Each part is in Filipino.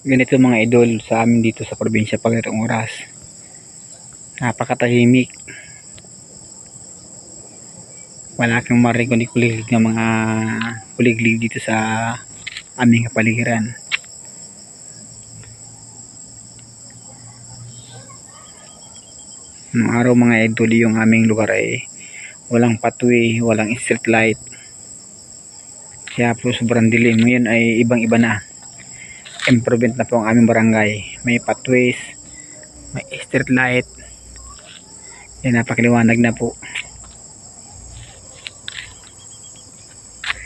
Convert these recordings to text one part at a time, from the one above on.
Ganito mga idol sa amin dito sa probinsya pag itong oras. Napakatahimik. Wala kang marinig kundi kuliglig ng mga kuliglig dito sa aming kapaligiran. Noong araw mga idol, yung aming lugar ay walang pathway, walang street light. Kaya po sobrang dilim. Ngayon ay ibang iba na. Improvement na po ang aming barangay. May pathways, may street light. Yan, napakaliwanag na po.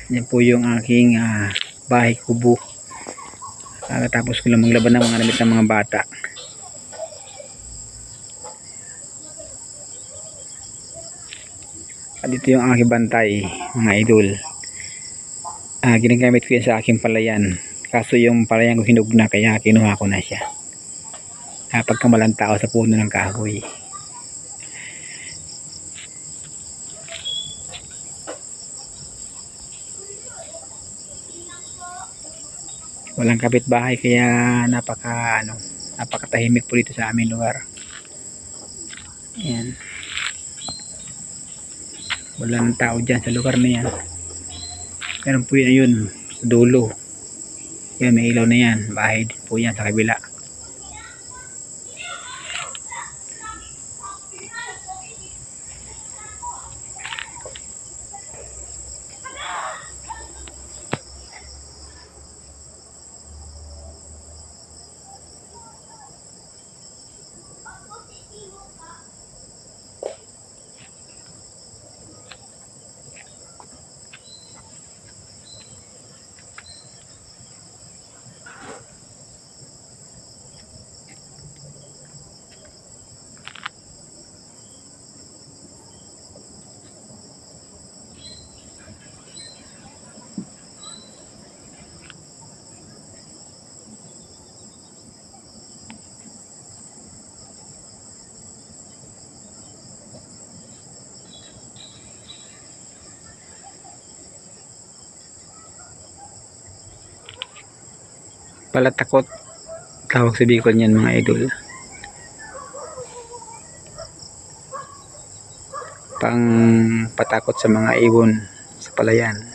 Yan po yung aking bahay kubo. Tapos ko lang maglaban ng mga damit ng mga bata. At dito yung aking bantay mga idol. Ginagamit ko yan sa aking palayan. Kaso yung palayan ko hinug na, kaya kinuha ko na siya. Pagkamalang tao sa puno ng kahoy. Walang kapitbahay kaya napakatahimik po dito sa aming lugar. Ayan. Walang tao dyan sa lugar na yan. Meron po yun, ayun, sa dulo. Yan, may ilaw na yan. Bahay din po yan sa kabila. Palatakot tawag sa Bicol niyan mga idol. Pang patakot sa mga ibon sa palayan.